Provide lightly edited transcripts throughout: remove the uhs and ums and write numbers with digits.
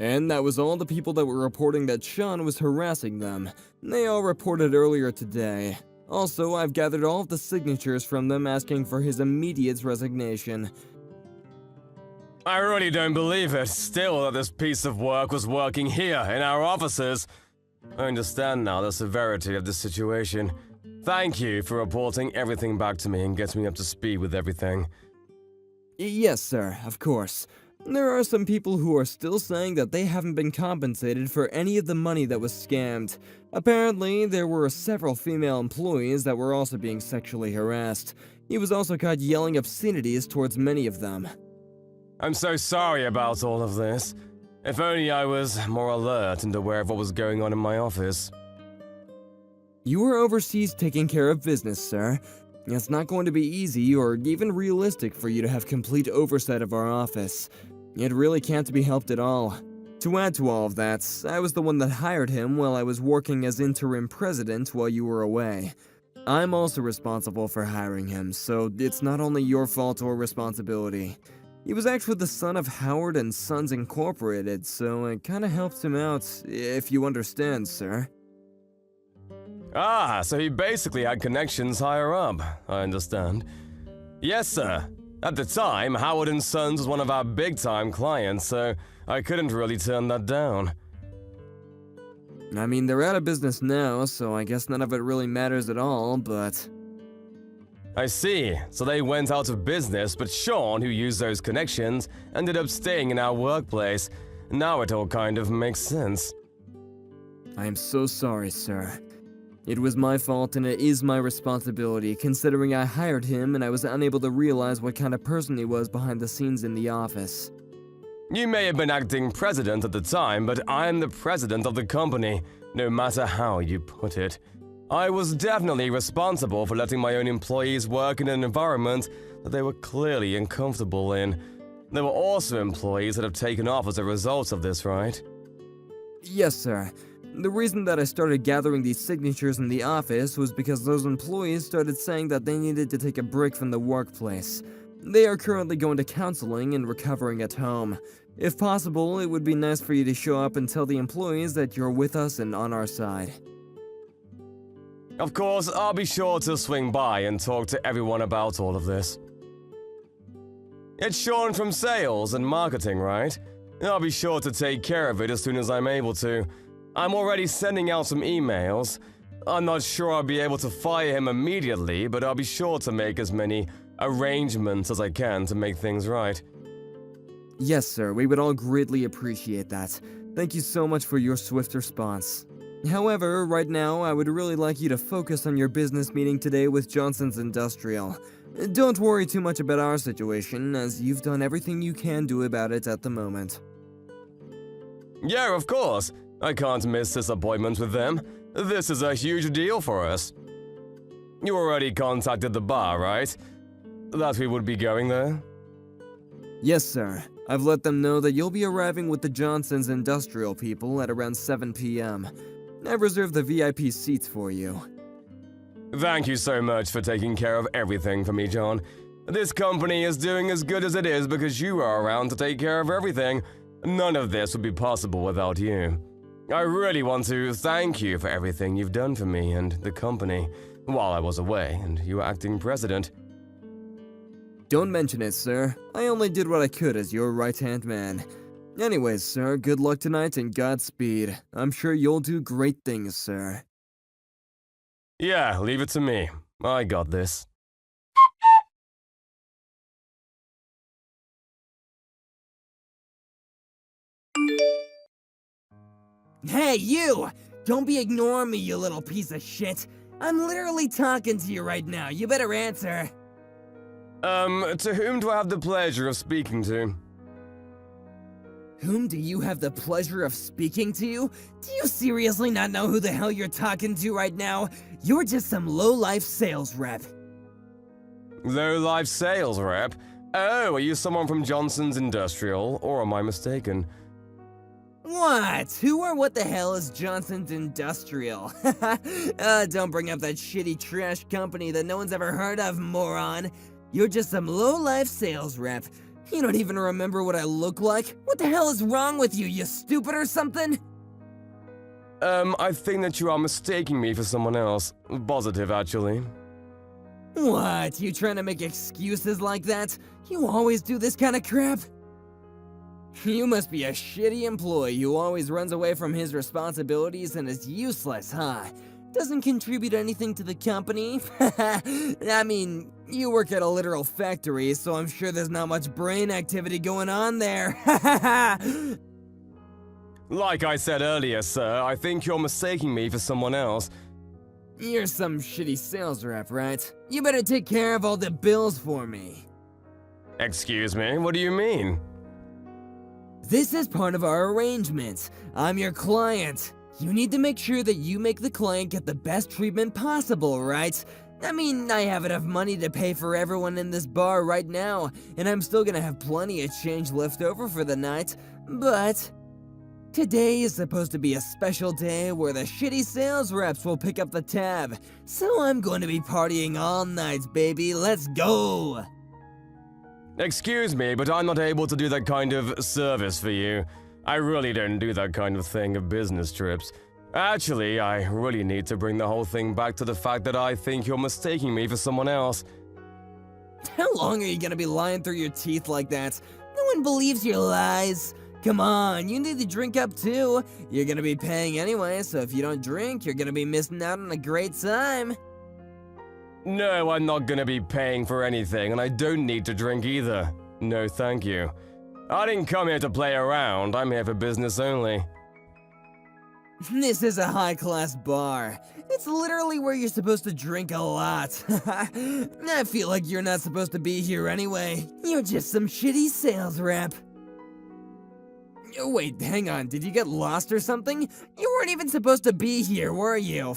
And that was all the people that were reporting that Shawn was harassing them. They all reported earlier today. Also, I've gathered all of the signatures from them asking for his immediate resignation. I really don't believe it, still, that this piece of work was working here, in our offices. I understand now the severity of the situation. Thank you for reporting everything back to me and getting me up to speed with everything. Yes, sir, of course. There are some people who are still saying that they haven't been compensated for any of the money that was scammed. Apparently, there were several female employees that were also being sexually harassed. He was also caught yelling obscenities towards many of them. I'm so sorry about all of this. If only I was more alert and aware of what was going on in my office. You were overseas taking care of business, sir. It's not going to be easy or even realistic for you to have complete oversight of our office. It really can't be helped at all. To add to all of that, I was the one that hired him while I was working as interim president while you were away. I'm also responsible for hiring him, so it's not only your fault or responsibility. He was actually the son of Howard and Sons Incorporated, so it kinda helps him out, if you understand, sir. Ah, so he basically had connections higher up, I understand. Yes, sir. At the time, Howard and Sons was one of our big-time clients, so I couldn't really turn that down. I mean, they're out of business now, so I guess none of it really matters at all, but... I see. So they went out of business, but Shawn, who used those connections, ended up staying in our workplace. Now it all kind of makes sense. I am so sorry, sir. It was my fault and it is my responsibility, considering I hired him and I was unable to realize what kind of person he was behind the scenes in the office. You may have been acting president at the time, but I'm the president of the company, no matter how you put it. I was definitely responsible for letting my own employees work in an environment that they were clearly uncomfortable in. There were also employees that have taken off as a result of this, right? Yes, sir. The reason that I started gathering these signatures in the office was because those employees started saying that they needed to take a break from the workplace. They are currently going to counseling and recovering at home. If possible, it would be nice for you to show up and tell the employees that you're with us and on our side. Of course, I'll be sure to swing by and talk to everyone about all of this. It's Shawn from sales and marketing, right? I'll be sure to take care of it as soon as I'm able to. I'm already sending out some emails. I'm not sure I'll be able to fire him immediately, but I'll be sure to make as many arrangements as I can to make things right. Yes, sir, we would all greatly appreciate that. Thank you so much for your swift response. However, right now, I would really like you to focus on your business meeting today with Johnson's Industrial. Don't worry too much about our situation, as you've done everything you can do about it at the moment. Yeah, of course. I can't miss this appointment with them. This is a huge deal for us. You already contacted the bar, right? That we would be going there? Yes, sir. I've let them know that you'll be arriving with the Johnson's Industrial people at around 7 p.m. I've reserved the VIP seats for you. Thank you so much for taking care of everything for me, John. This company is doing as good as it is because you are around to take care of everything. None of this would be possible without you. I really want to thank you for everything you've done for me and the company while I was away and you were acting president. Don't mention it, sir. I only did what I could as your right-hand man. Anyways, sir, good luck tonight and Godspeed. I'm sure you'll do great things, sir. Yeah, leave it to me. I got this. Hey, you! Don't be ignoring me, you little piece of shit! I'm literally talking to you right now. You better answer. To whom do I have the pleasure of speaking to? Whom do you have the pleasure of speaking to? Do you seriously not know who the hell you're talking to right now? You're just some low-life sales rep. Low-life sales rep? Oh, are you someone from Johnson's Industrial, or am I mistaken? What? Who or what the hell is Johnson's Industrial? Don't bring up that shitty trash company that no one's ever heard of, moron. You're just some low-life sales rep. You don't even remember what I look like? What the hell is wrong with you? You stupid or something? I think that you are mistaking me for someone else. Positive, actually. What? You trying to make excuses like that? You always do this kind of crap? You must be a shitty employee who always runs away from his responsibilities and is useless, huh? Doesn't contribute anything to the company? I mean, you work at a literal factory, so I'm sure there's not much brain activity going on there. Like I said earlier, sir, I think you're mistaking me for someone else. You're some shitty sales rep, right? You better take care of all the bills for me. Excuse me, what do you mean? This is part of our arrangement. I'm your client. You need to make sure that you make the client get the best treatment possible, right? I mean, I have enough money to pay for everyone in this bar right now, and I'm still gonna have plenty of change left over for the night, but today is supposed to be a special day where the shitty sales reps will pick up the tab, so I'm going to be partying all night, baby. Let's go! Excuse me, but I'm not able to do that kind of service for you. I really don't do that kind of thing of business trips. Actually, I really need to bring the whole thing back to the fact that I think you're mistaking me for someone else. How long are you gonna be lying through your teeth like that? No one believes your lies. Come on, you need to drink up too. You're gonna be paying anyway, so if you don't drink, you're gonna be missing out on a great time. No, I'm not gonna be paying for anything, and I don't need to drink either. No, thank you. I didn't come here to play around, I'm here for business only. This is a high-class bar. It's literally where you're supposed to drink a lot. I feel like you're not supposed to be here anyway. You're just some shitty sales rep. Wait, hang on, did you get lost or something? You weren't even supposed to be here, were you?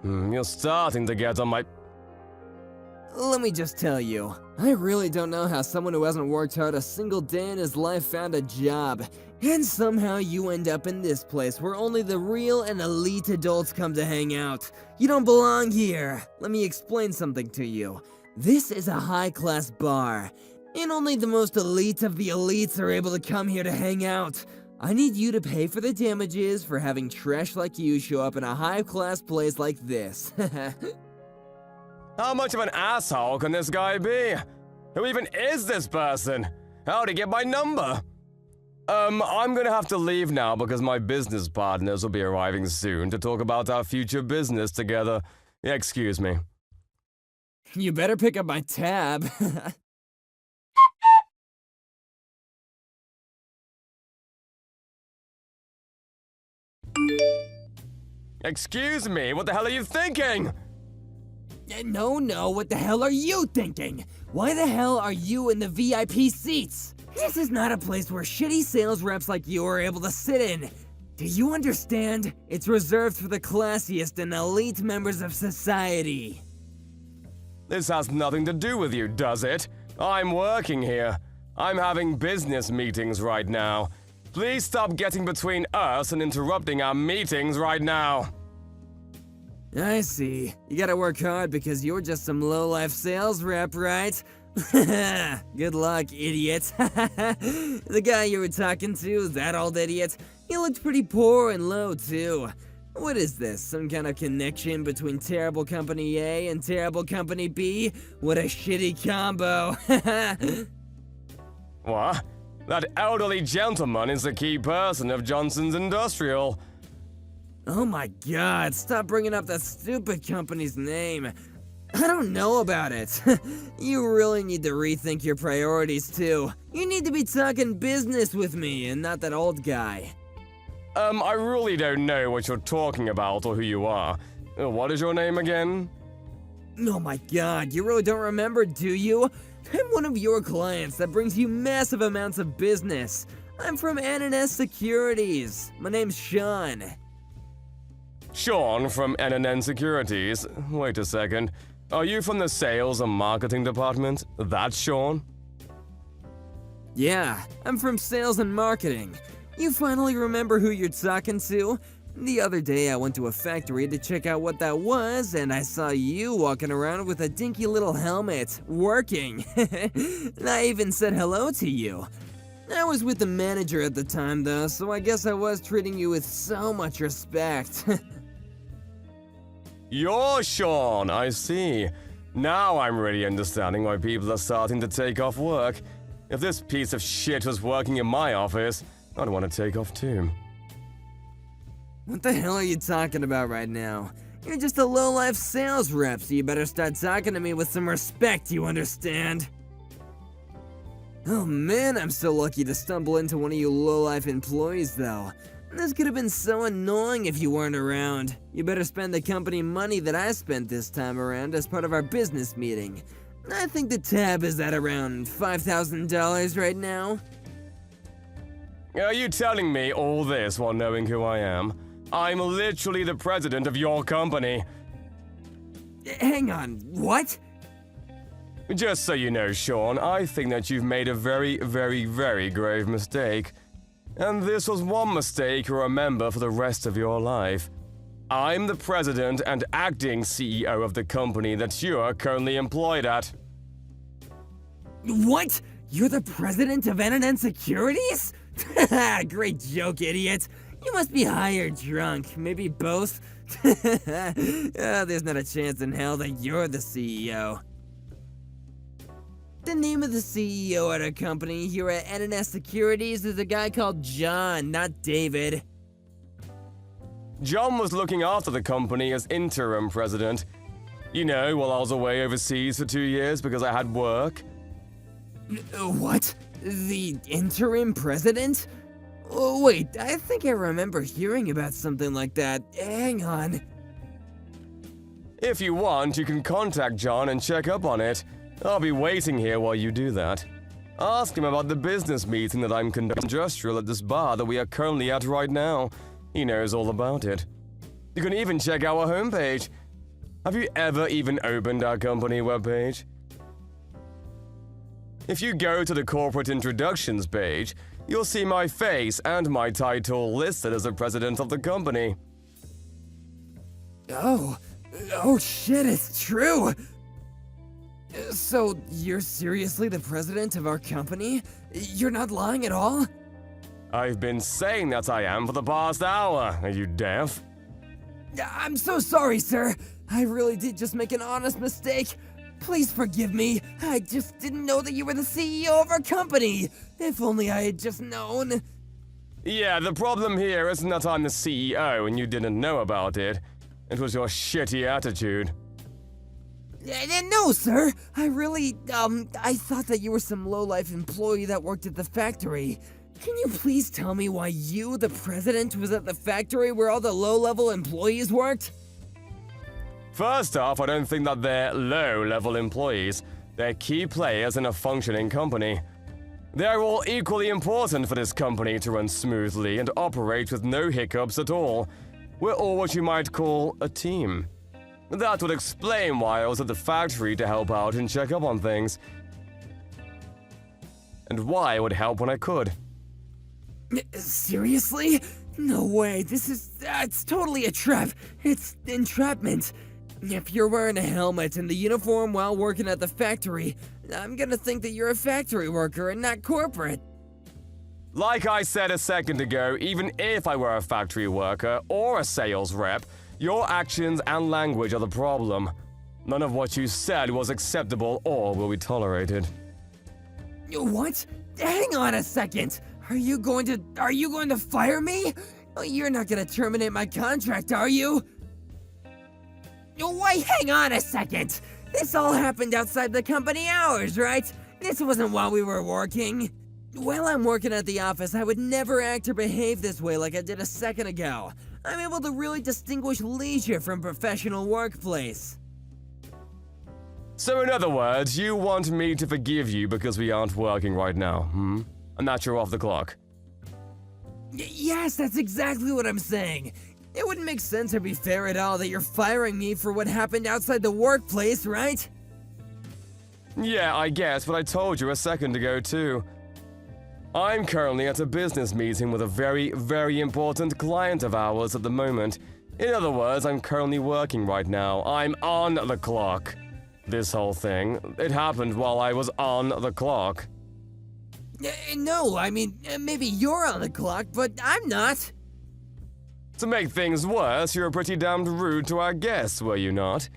You're starting to get on my... Let me just tell you, I really don't know how someone who hasn't worked hard a single day in his life found a job. And somehow you end up in this place where only the real and elite adults come to hang out. You don't belong here. Let me explain something to you. This is a high-class bar, and only the most elite of the elites are able to come here to hang out. I need you to pay for the damages for having trash like you show up in a high-class place like this. How much of an asshole can this guy be? Who even is this person? How'd he get my number? I'm gonna have to leave now because my business partners will be arriving soon to talk about our future business together. Excuse me. You better pick up my tab. Excuse me, what the hell are you thinking? No, what the hell are you thinking? Why the hell are you in the VIP seats? This is not a place where shitty sales reps like you are able to sit in. Do you understand? It's reserved for the classiest and elite members of society. This has nothing to do with you, does it? I'm working here. I'm having business meetings right now. Please stop getting between us and interrupting our meetings right now. I see. You gotta work hard because you're just some low-life sales rep, right? Good luck, idiot. The guy you were talking to, that old idiot, he looked pretty poor and low, too. What is this, some kind of connection between terrible company A and terrible company B? What a shitty combo. What? That elderly gentleman is the key person of Johnson's Industrial. Oh my god, stop bringing up that stupid company's name. I don't know about it. You really need to rethink your priorities too. You need to be talking business with me and not that old guy. I really don't know what you're talking about or who you are. What is your name again? Oh my god, you really don't remember, do you? I'm one of your clients that brings you massive amounts of business. I'm from N&S Securities. My name's Shawn. Shawn from N&N Securities. Wait a second. Are you from the sales and marketing department? That's Shawn? Yeah, I'm from sales and marketing. You finally remember who you're talking to? The other day I went to a factory to check out what that was, and I saw you walking around with a dinky little helmet, working. And I even said hello to you. I was with the manager at the time though, so I guess I was treating you with so much respect. You're Shawn, I see. Now I'm really understanding why people are starting to take off work. If this piece of shit was working in my office, I'd want to take off too. What the hell are you talking about right now? You're just a low-life sales rep, so you better start talking to me with some respect, you understand? Oh man, I'm so lucky to stumble into one of you low-life employees though. This could have been so annoying if you weren't around. You better spend the company money that I spent this time around as part of our business meeting. I think the tab is at around $5,000 right now. Are you telling me all this while knowing who I am? I'm literally the president of your company. Hang on, what? Just so you know, Shawn, I think that you've made a very, very, very grave mistake. And this was one mistake you'll remember for the rest of your life. I'm the president and acting CEO of the company that you're currently employed at. What? You're the president of N&N Securities? Great joke, idiot. You must be high or drunk, maybe both. There's not a chance in hell that you're the CEO. The name of the CEO at our company here at N&S Securities is a guy called John, not David. John was looking after the company as interim president. You know, while I was away overseas for 2 years because I had work. What? The interim president? Oh, wait, I think I remember hearing about something like that. Hang on. If you want, you can contact John and check up on it. I'll be waiting here while you do that. Ask him about the business meeting that I'm conducting industrial at this bar that we are currently at right now. He knows all about it. You can even check our homepage. Have you ever even opened our company webpage? If you go to the corporate introductions page, you'll see my face and my title listed as the president of the company. Oh shit, it's true! So, you're seriously the president of our company? You're not lying at all? I've been saying that I am for the past hour. Are you deaf? I'm so sorry, sir. I really did just make an honest mistake. Please forgive me. I just didn't know that you were the CEO of our company. If only I had just known. Yeah, the problem here isn't that I'm the CEO and you didn't know about it. It was your shitty attitude. No, sir. I thought that you were some low-life employee that worked at the factory. Can you please tell me why you, the president, was at the factory where all the low-level employees worked? First off, I don't think that they're low-level employees. They're key players in a functioning company. They're all equally important for this company to run smoothly and operate with no hiccups at all. We're all what you might call a team. That would explain why I was at the factory to help out and check up on things. And why I would help when I could. Seriously? No way, it's totally a trap. It's entrapment. If you're wearing a helmet and the uniform while working at the factory, I'm gonna think that you're a factory worker and not corporate. Like I said a second ago, even if I were a factory worker or a sales rep, your actions and language are the problem. None of what you said was acceptable or will be tolerated. What? Hang on a second. Are you going to fire me? You're not gonna terminate my contract, are you? Wait, hang on a second. This all happened outside the company hours, right? This wasn't while we were working. While I'm working at the office, I would never act or behave this way like I did a second ago. I'm able to really distinguish leisure from professional workplace. So in other words, you want me to forgive you because we aren't working right now, And that you're off the clock. Yes, that's exactly what I'm saying. It wouldn't make sense or be fair at all that you're firing me for what happened outside the workplace, right? Yeah, I guess, but I told you a second ago too. I'm currently at a business meeting with a very, very important client of ours at the moment. In other words, I'm currently working right now. I'm on the clock. This whole thing, it happened while I was on the clock. No, I mean, maybe you're on the clock, but I'm not. To make things worse, you were pretty damned rude to our guests, were you not?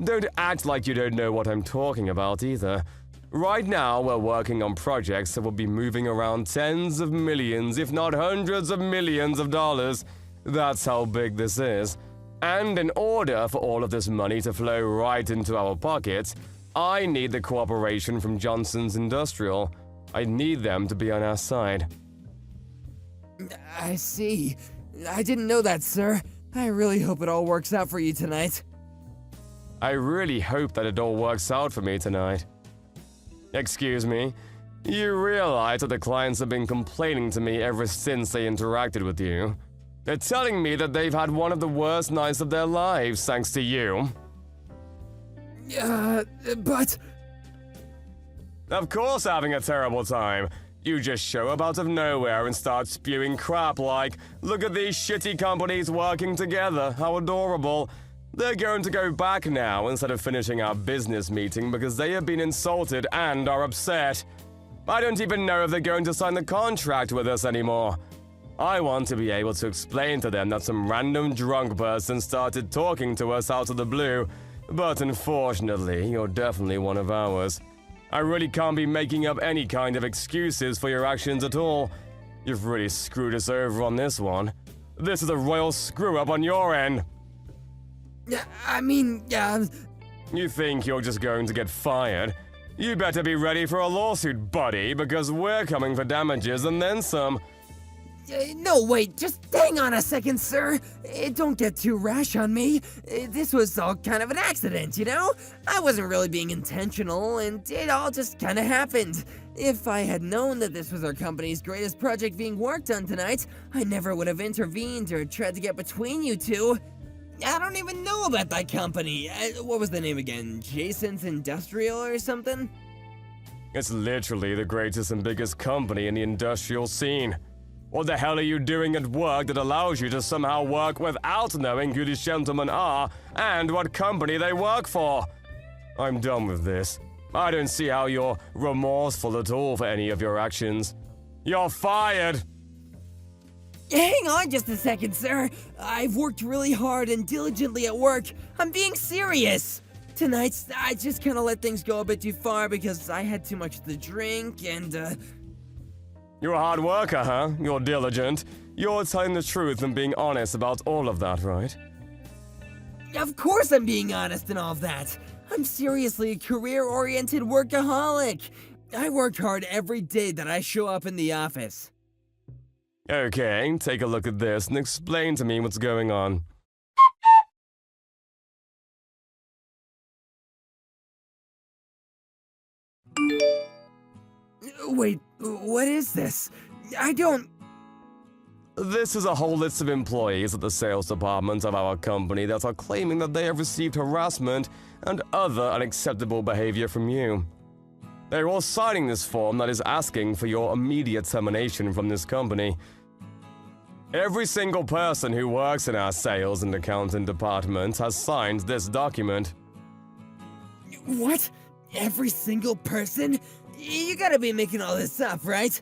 Don't act like you don't know what I'm talking about either. Right now, we're working on projects that will be moving around tens of millions, if not hundreds of millions of dollars. That's how big this is. And in order for all of this money to flow right into our pockets, I need the cooperation from Johnson's Industrial. I need them to be on our side. I see. I didn't know that, sir. I really hope it all works out for you tonight. I really hope that it all works out for me tonight. Excuse me, you realize that the clients have been complaining to me ever since they interacted with you. They're telling me that they've had one of the worst nights of their lives thanks to you. But... Of course having a terrible time. You just show up out of nowhere and start spewing crap like, look at these shitty companies working together, how adorable. They're going to go back now instead of finishing our business meeting because they have been insulted and are upset. I don't even know if they're going to sign the contract with us anymore. I want to be able to explain to them that some random drunk person started talking to us out of the blue, but unfortunately, you're definitely one of ours. I really can't be making up any kind of excuses for your actions at all. You've really screwed us over on this one. This is a royal screw-up on your end. I mean, You think you're just going to get fired? You better be ready for a lawsuit, buddy, because we're coming for damages and then some. No, wait, just hang on a second, sir. Don't get too rash on me. This was all kind of an accident, you know? I wasn't really being intentional, and it all just kind of happened. If I had known that this was our company's greatest project being worked on tonight, I never would have intervened or tried to get between you two. I don't even know about that company. What was the name again? Jason's Industrial or something? It's literally the greatest and biggest company in the industrial scene. What the hell are you doing at work that allows you to somehow work without knowing who these gentlemen are and what company they work for? I'm done with this. I don't see how you're remorseful at all for any of your actions. You're fired! Hang on just a second, sir. I've worked really hard and diligently at work. I'm being serious. Tonight, I just kind of let things go a bit too far because I had too much to drink and, You're a hard worker, huh? You're diligent. You're telling the truth and being honest about all of that, right? Of course I'm being honest in all of that. I'm seriously a career-oriented workaholic. I work hard every day that I show up in the office. Okay, take a look at this and explain to me what's going on. Wait, what is this? I don't... This is a whole list of employees at the sales department of our company that are claiming that they have received harassment and other unacceptable behavior from you. They're all signing this form that is asking for your immediate termination from this company. Every single person who works in our sales and accounting department has signed this document. What? Every single person? You gotta be making all this up, right?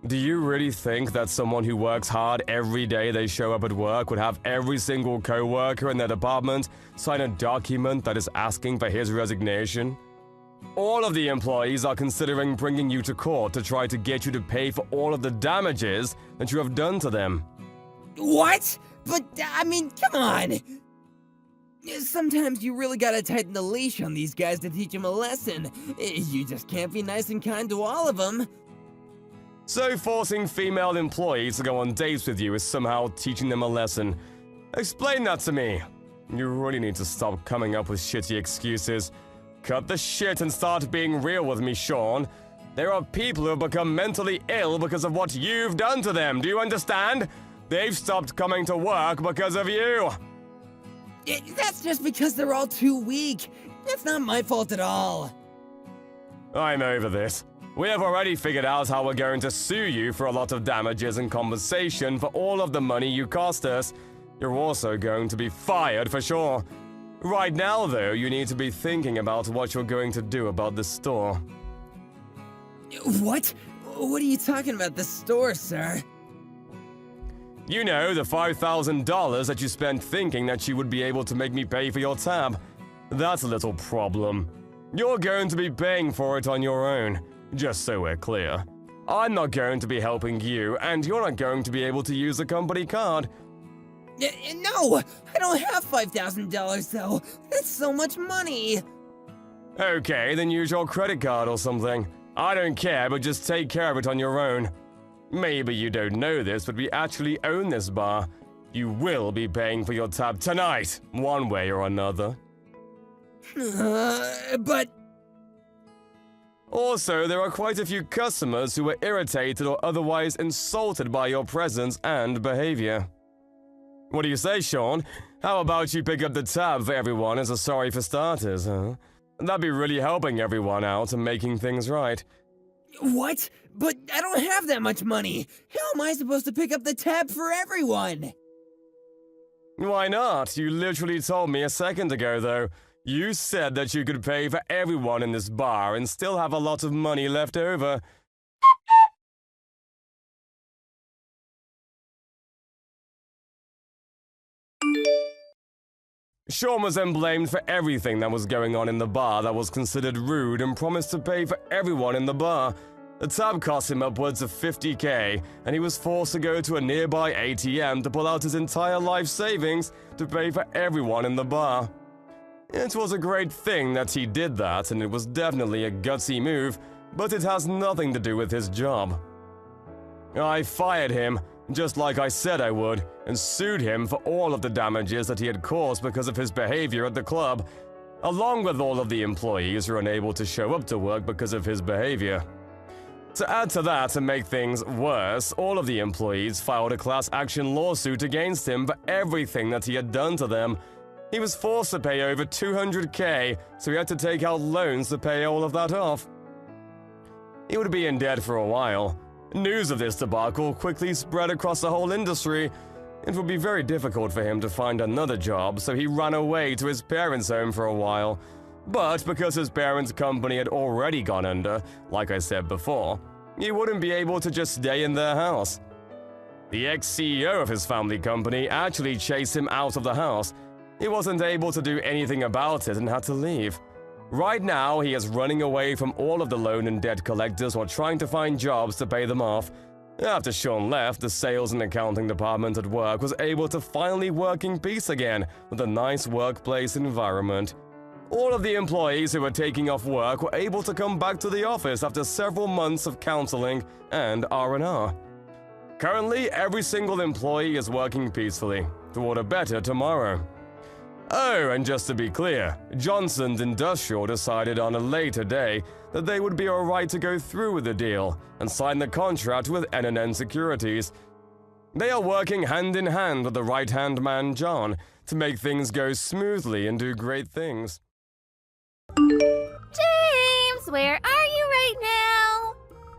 Do you really think that someone who works hard every day they show up at work would have every single co-worker in their department sign a document that is asking for his resignation? All of the employees are considering bringing you to court to try to get you to pay for all of the damages that you have done to them. What? But, I mean, come on! Sometimes you really gotta tighten the leash on these guys to teach them a lesson. You just can't be nice and kind to all of them. So forcing female employees to go on dates with you is somehow teaching them a lesson. Explain that to me. You really need to stop coming up with shitty excuses. Cut the shit and start being real with me, Shawn. There are people who have become mentally ill because of what you've done to them, do you understand? They've stopped coming to work because of you. That's just because they're all too weak. It's not my fault at all. I'm over this. We have already figured out how we're going to sue you for a lot of damages and compensation for all of the money you cost us. You're also going to be fired for sure. Right now, though, you need to be thinking about what you're going to do about the store. What? What are you talking about, the store, sir? You know, the $5,000 that you spent thinking that you would be able to make me pay for your tab. That's a little problem. You're going to be paying for it on your own, just so we're clear. I'm not going to be helping you, and you're not going to be able to use the company card. No! I don't have $5,000, though. That's so much money! Okay, then use your credit card or something. I don't care, but just take care of it on your own. Maybe you don't know this, but we actually own this bar. You will be paying for your tab tonight, one way or another. But... Also, there are quite a few customers who were irritated or otherwise insulted by your presence and behavior. What do you say, Shawn? How about you pick up the tab for everyone as a sorry for starters, huh? That'd be really helping everyone out and making things right. What? But I don't have that much money. How am I supposed to pick up the tab for everyone? Why not? You literally told me a second ago, though. You said that you could pay for everyone in this bar and still have a lot of money left over. Shawn was then blamed for everything that was going on in the bar that was considered rude and promised to pay for everyone in the bar. The tab cost him upwards of $50K, and he was forced to go to a nearby ATM to pull out his entire life savings to pay for everyone in the bar. It was a great thing that he did that, and it was definitely a gutsy move, but it has nothing to do with his job. I fired him, just like I said I would, and sued him for all of the damages that he had caused because of his behavior at the club, along with all of the employees who were unable to show up to work because of his behavior. To add to that and make things worse, all of the employees filed a class action lawsuit against him for everything that he had done to them. He was forced to pay over $200K, so he had to take out loans to pay all of that off. He would be in debt for a while. News of this debacle quickly spread across the whole industry. It would be very difficult for him to find another job, so he ran away to his parents' home for a while. But because his parents' company had already gone under, like I said before, he wouldn't be able to just stay in their house. The ex-CEO of his family company actually chased him out of the house. He wasn't able to do anything about it and had to leave. Right now, he is running away from all of the loan and debt collectors while trying to find jobs to pay them off. After Shawn left, the sales and accounting department at work was able to finally work in peace again with a nice workplace environment. All of the employees who were taking off work were able to come back to the office after several months of counseling and R&R. Currently, every single employee is working peacefully toward a better tomorrow. Oh, and just to be clear, Johnson's Industrial decided on a later day that they would be alright to go through with the deal and sign the contract with N&N Securities. They are working hand in hand with the right-hand man John to make things go smoothly and do great things. James, where are you right now?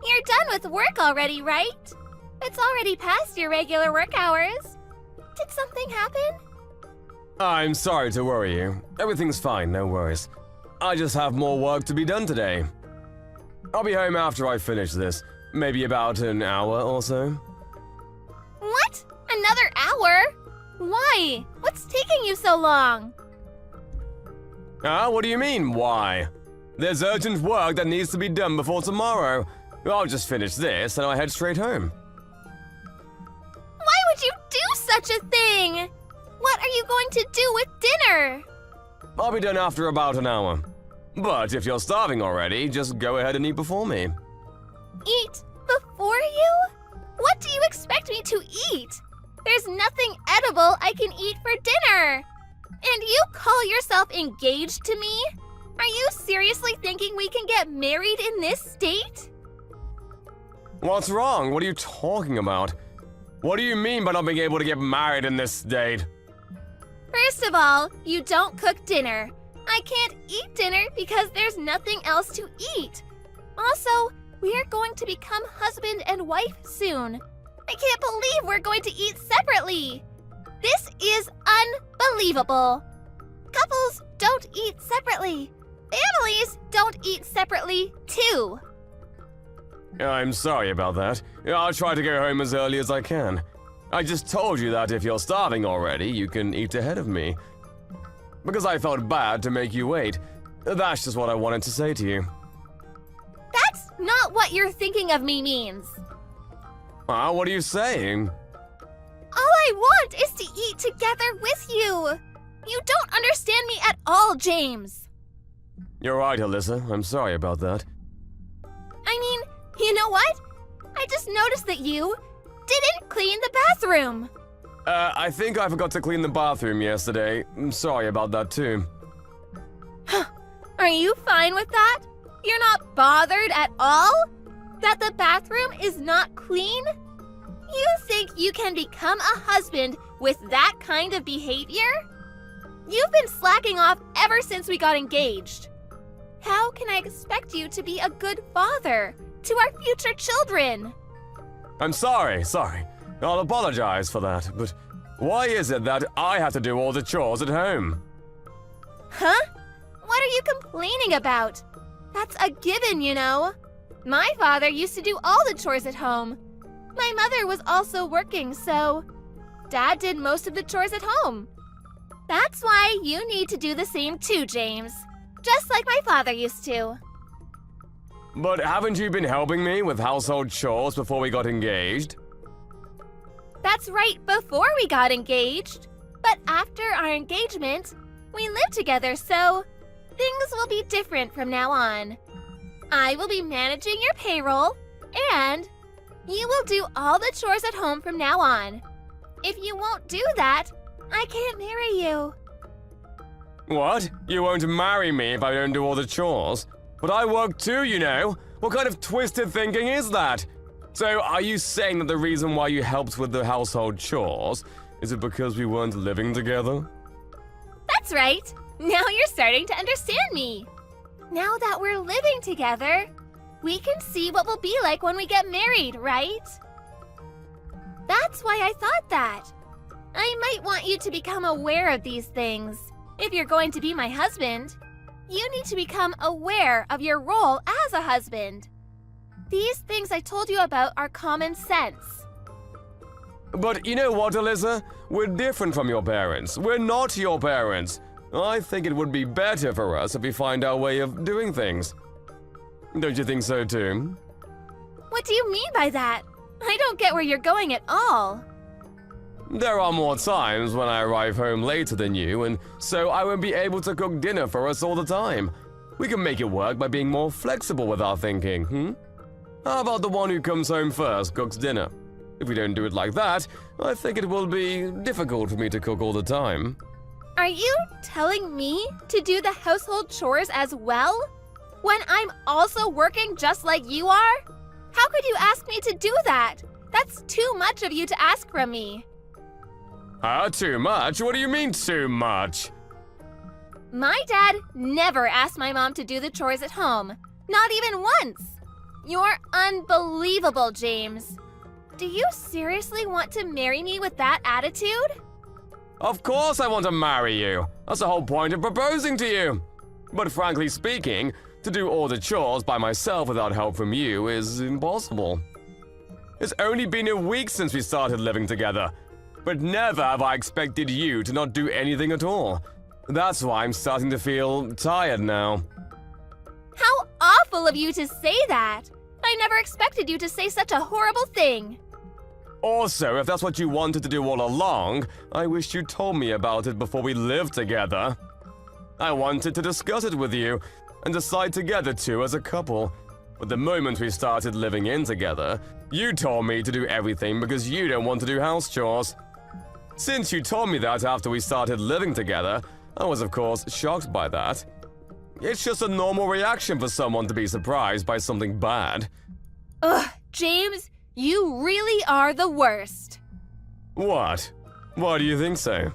You're done with work already, right? It's already past your regular work hours. Did something happen? I'm sorry to worry you. Everything's fine, no worries. I just have more work to be done today. I'll be home after I finish this, maybe about an hour or so. What? Another hour? Why? What's taking you so long? What do you mean, why? There's urgent work that needs to be done before tomorrow. I'll just finish this and I'll head straight home. Why would you do such a thing? What are you going to do with dinner? I'll be done after about an hour. But if you're starving already, just go ahead and eat before me. Eat before you? What do you expect me to eat? There's nothing edible I can eat for dinner. And you call yourself engaged to me? Are you seriously thinking we can get married in this state? What's wrong? What are you talking about? What do you mean by not being able to get married in this state? First of all, you don't cook dinner. I can't eat dinner because there's nothing else to eat. Also, we're going to become husband and wife soon. I can't believe we're going to eat separately. This is unbelievable. Couples don't eat separately. Families don't eat separately, too. I'm sorry about that. I'll try to go home as early as I can. I just told you that if you're starving already, you can eat ahead of me. Because I felt bad to make you wait. That's just what I wanted to say to you. That's not what you're thinking of me means. What are you saying? All I want is to eat together with you. You don't understand me at all, James. You're right, Alyssa. I'm sorry about that. I mean, you know what? I just noticed that you didn't clean the bathroom. I think I forgot to clean the bathroom yesterday. I'm sorry about that too. Are you fine with that? You're not bothered at all? That the bathroom is not clean? You think you can become a husband with that kind of behavior? You've been slacking off ever since we got engaged. How can I expect you to be a good father to our future children? I'm sorry. I'll apologize for that, but why is it that I have to do all the chores at home? Huh? What are you complaining about? That's a given, you know. My father used to do all the chores at home. My mother was also working, so Dad did most of the chores at home. That's why you need to do the same too, James. Just like my father used to. But haven't you been helping me with household chores before we got engaged? That's right, before we got engaged. But after our engagement, we live together, so things will be different from now on. I will be managing your payroll, and you will do all the chores at home from now on. If you won't do that, I can't marry you. What? You won't marry me if I don't do all the chores? But I work too, you know. What kind of twisted thinking is that? So, are you saying that the reason why you helped with the household chores is it because we weren't living together? That's right. Now you're starting to understand me. Now that we're living together, we can see what we'll be like when we get married, right? That's why I thought that. I might want you to become aware of these things. If you're going to be my husband, you need to become aware of your role as a husband. These things I told you about are common sense. But you know what, Alyssa? We're different from your parents. We're not your parents. I think it would be better for us if we find our way of doing things. Don't you think so too? What do you mean by that? I don't get where you're going at all. There are more times when I arrive home later than you, and so I won't be able to cook dinner for us all the time. We can make it work by being more flexible with our thinking, How about the one who comes home first cooks dinner? If we don't do it like that, I think it will be difficult for me to cook all the time. Are you telling me to do the household chores as well? When I'm also working just like you are? How could you ask me to do that? That's too much of you to ask from me. Too much? What do you mean, too much? My dad never asked my mom to do the chores at home. Not even once. You're unbelievable, James. Do you seriously want to marry me with that attitude? Of course I want to marry you. That's the whole point of proposing to you. But frankly speaking, to do all the chores by myself without help from you is impossible. It's only been a week since we started living together, but never have I expected you to not do anything at all. That's why I'm starting to feel tired now. How awful of you to say that! I never expected you to say such a horrible thing. Also, if that's what you wanted to do all along, I wish you told me about it before we lived together. I wanted to discuss it with you and decide together too as a couple. But the moment we started living in together, you told me to do everything because you don't want to do house chores. Since you told me that after we started living together, I was of course shocked by that. It's just a normal reaction for someone to be surprised by something bad. Ugh, James, you really are the worst. What? Why do you think so?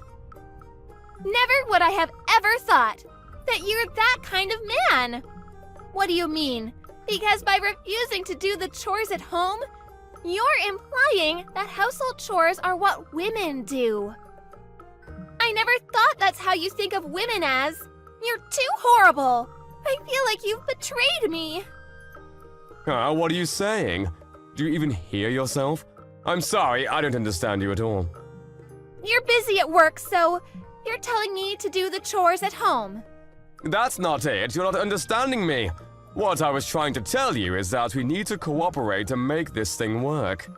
Never would I have ever thought that you're that kind of man. What do you mean? Because by refusing to do the chores at home, you're implying that household chores are what women do. I never thought that's how you think of women as. You're too horrible. I feel like you've betrayed me. What are you saying? Do you even hear yourself? I'm sorry, I don't understand you at all. You're busy at work, so you're telling me to do the chores at home. That's not it, you're not understanding me. What I was trying to tell you is that we need to cooperate to make this thing work.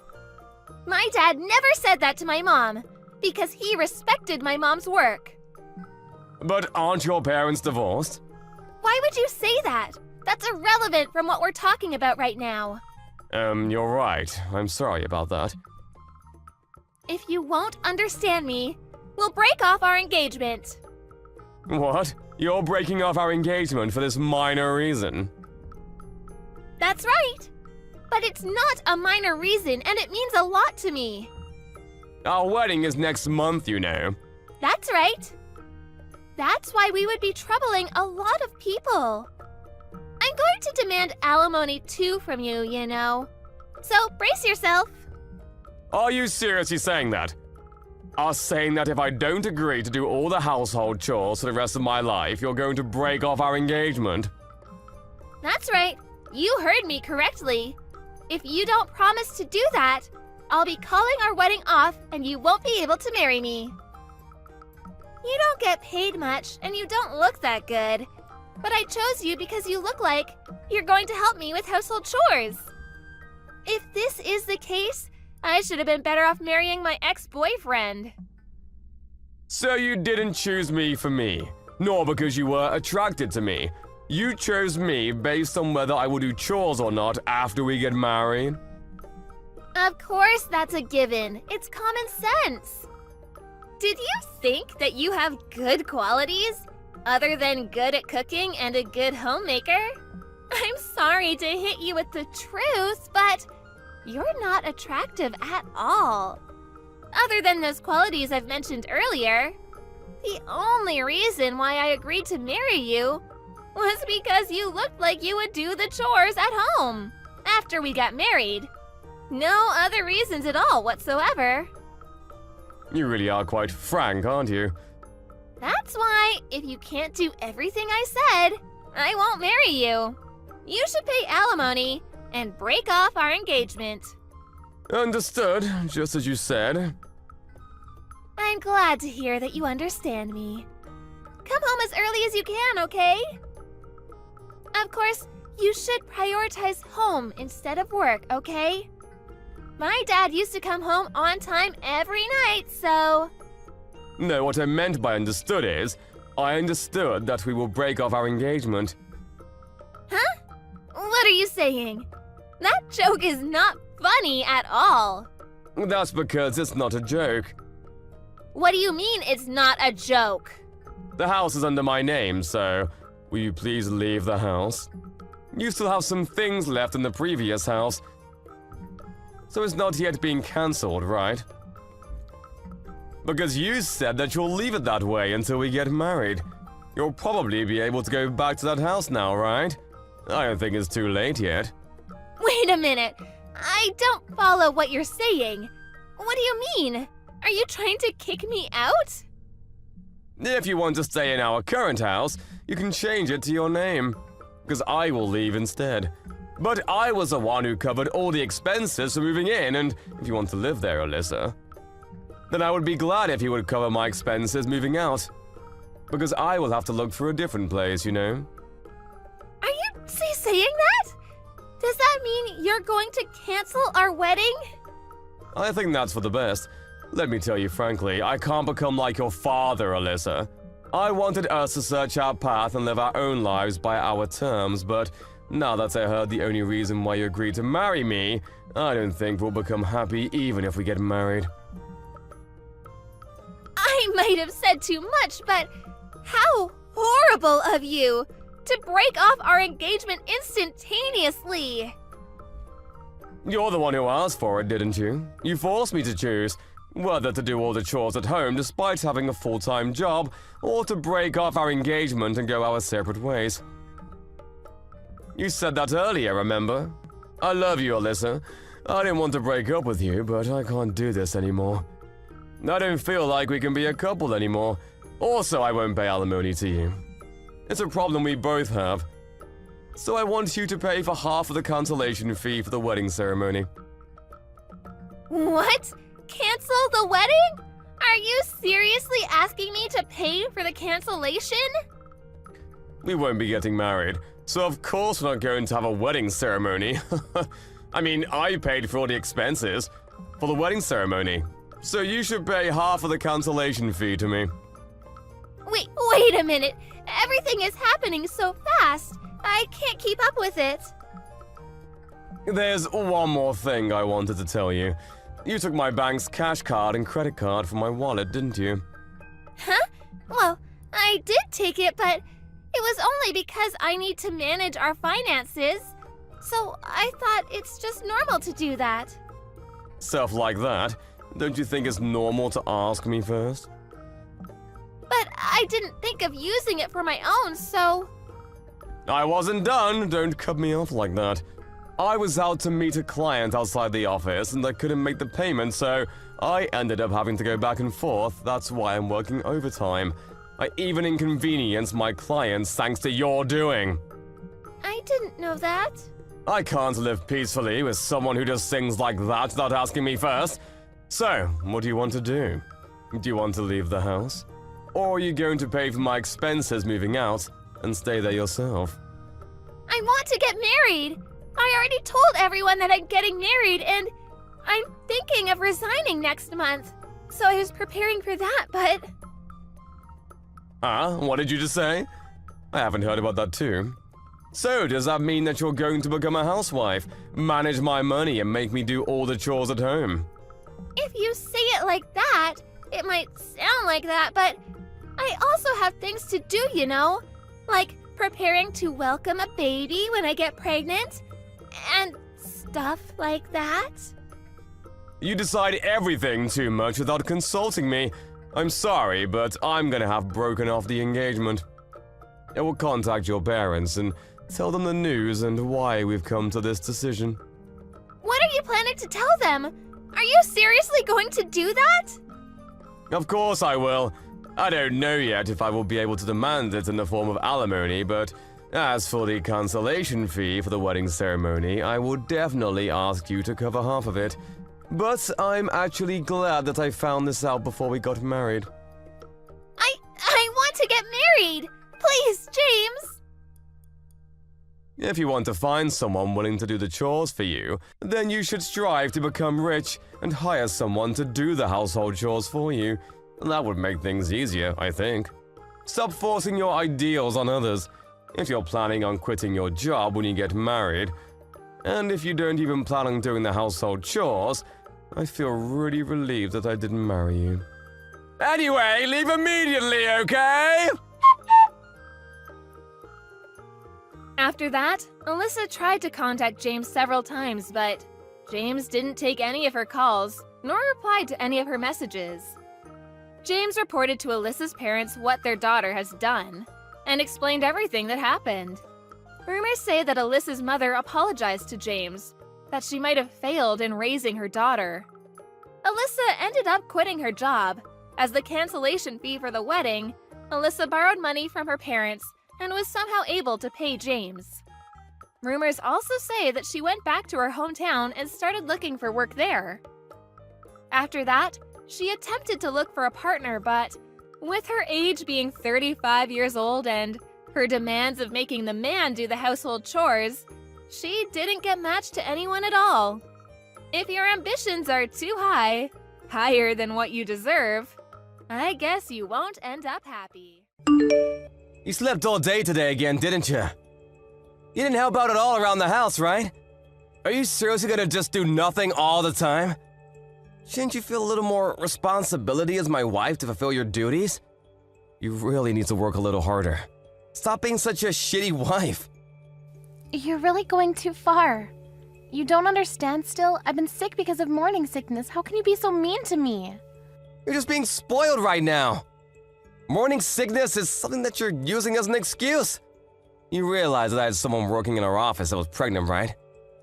My dad never said that to my mom, because he respected my mom's work. But aren't your parents divorced? Why would you say that? That's irrelevant from what we're talking about right now. You're right. I'm sorry about that. If you won't understand me, we'll break off our engagement. What? You're breaking off our engagement for this minor reason? That's right. But it's not a minor reason, and it means a lot to me. Our wedding is next month, you know. That's right. That's why we would be troubling a lot of people. I'm going to demand alimony too from you, you know. So brace yourself. Are you seriously saying that? Are saying that if I don't agree to do all the household chores for the rest of my life, you're going to break off our engagement? That's right. You heard me correctly. If you don't promise to do that, I'll be calling our wedding off and you won't be able to marry me. You don't get paid much and you don't look that good. But I chose you because you look like you're going to help me with household chores. If this is the case, I should have been better off marrying my ex-boyfriend. So you didn't choose me for me, nor because you were attracted to me. You chose me based on whether I will do chores or not after we get married? Of course that's a given. It's common sense. Did you think that you have good qualities? Other than good at cooking and a good homemaker? I'm sorry to hit you with the truth, but you're not attractive at all. Other than those qualities I've mentioned earlier, the only reason why I agreed to marry you was because you looked like you would do the chores at home after we got married. No other reasons at all whatsoever. You really are quite frank, aren't you? That's why, if you can't do everything I said, I won't marry you. You should pay alimony and break off our engagement. Understood, just as you said. I'm glad to hear that you understand me. Come home as early as you can, okay? Of course, you should prioritize home instead of work, okay? My dad used to come home on time every night, so... No, what I meant by understood is, I understood that we will break off our engagement. Huh? What are you saying? That joke is not funny at all. That's because it's not a joke. What do you mean it's not a joke? The house is under my name, so will you please leave the house? You still have some things left in the previous house, so it's not yet being cancelled, right? Because you said that you'll leave it that way until we get married. You'll probably be able to go back to that house now, right? I don't think it's too late yet. Wait a minute. I don't follow what you're saying. What do you mean? Are you trying to kick me out? If you want to stay in our current house, you can change it to your name. Because I will leave instead. But I was the one who covered all the expenses for moving in, and if you want to live there, Alyssa, then I would be glad if you would cover my expenses moving out. Because I will have to look for a different place, you know? Are you saying that? Does that mean you're going to cancel our wedding? I think that's for the best. Let me tell you frankly, I can't become like your father, Alyssa. I wanted us to search our path and live our own lives by our terms, but now that I heard the only reason why you agreed to marry me, I don't think we'll become happy even if we get married. I might have said too much, but how horrible of you to break off our engagement instantaneously. You're the one who asked for it, didn't you? You forced me to choose whether to do all the chores at home despite having a full-time job, or to break off our engagement and go our separate ways. You said that earlier, remember? I love you, Alyssa. I didn't want to break up with you, but I can't do this anymore. I don't feel like we can be a couple anymore. Also, I won't pay alimony to you. It's a problem we both have. So I want you to pay for half of the cancellation fee for the wedding ceremony. What? Cancel the wedding? Are you seriously asking me to pay for the cancellation? We won't be getting married, so of course we're not going to have a wedding ceremony. I mean, I paid for all the expenses for the wedding ceremony, so you should pay half of the cancellation fee to me. Wait a minute. Everything is happening so fast. I can't keep up with it. There's one more thing I wanted to tell you. You took my bank's cash card and credit card from my wallet, didn't you? Huh? Well, I did take it, but it was only because I need to manage our finances. So I thought it's just normal to do that. Stuff like that? Don't you think it's normal to ask me first? But I didn't think of using it for my own, so... I wasn't done. Don't cut me off like that. I was out to meet a client outside the office and I couldn't make the payment, so I ended up having to go back and forth. That's why I'm working overtime. I even inconvenienced my clients thanks to your doing. I didn't know that. I can't live peacefully with someone who does things like that without asking me first. So, what do you want to do? Do you want to leave the house? Or are you going to pay for my expenses moving out and stay there yourself? I want to get married. I already told everyone that I'm getting married, and I'm thinking of resigning next month. So I was preparing for that, but... What did you just say? I haven't heard about that too. So, does that mean that you're going to become a housewife, manage my money, and make me do all the chores at home? If you say it like that, it might sound like that, but I also have things to do, you know? Like preparing to welcome a baby when I get pregnant, and stuff like that. You decide everything too much without consulting me. I'm sorry, but I'm gonna have broken off the engagement. I will contact your parents and tell them the news and why we've come to this decision. What are you planning to tell them? Are you seriously going to do that? Of course I will. I don't know yet if I will be able to demand it in the form of alimony, but as for the cancellation fee for the wedding ceremony, I will definitely ask you to cover half of it. But I'm actually glad that I found this out before we got married. I want to get married! Please, James! If you want to find someone willing to do the chores for you, then you should strive to become rich and hire someone to do the household chores for you. That would make things easier, I think. Stop forcing your ideals on others. If you're planning on quitting your job when you get married, and if you don't even plan on doing the household chores, I feel really relieved that I didn't marry you. Anyway, leave immediately, okay? After that, Alyssa tried to contact James several times, but James didn't take any of her calls, nor replied to any of her messages. James reported to Alyssa's parents what their daughter has done, and explained everything that happened. Rumors say that Alyssa's mother apologized to James, that she might have failed in raising her daughter. Alyssa ended up quitting her job. As the cancellation fee for the wedding, Alyssa borrowed money from her parents and was somehow able to pay James. Rumors also say that she went back to her hometown and started looking for work there. After that, she attempted to look for a partner, but with her age being 35 years old and her demands of making the man do the household chores, she didn't get matched to anyone at all. If your ambitions are too high, higher than what you deserve, I guess you won't end up happy. You slept all day today again, didn't you? You didn't help out at all around the house, right? Are you seriously gonna just do nothing all the time? Shouldn't you feel a little more responsibility as my wife to fulfill your duties? You really need to work a little harder. Stop being such a shitty wife. You're really going too far. You don't understand still? I've been sick because of morning sickness. How can you be so mean to me? You're just being spoiled right now. Morning sickness is something that you're using as an excuse. You realize that I had someone working in our office that was pregnant, right?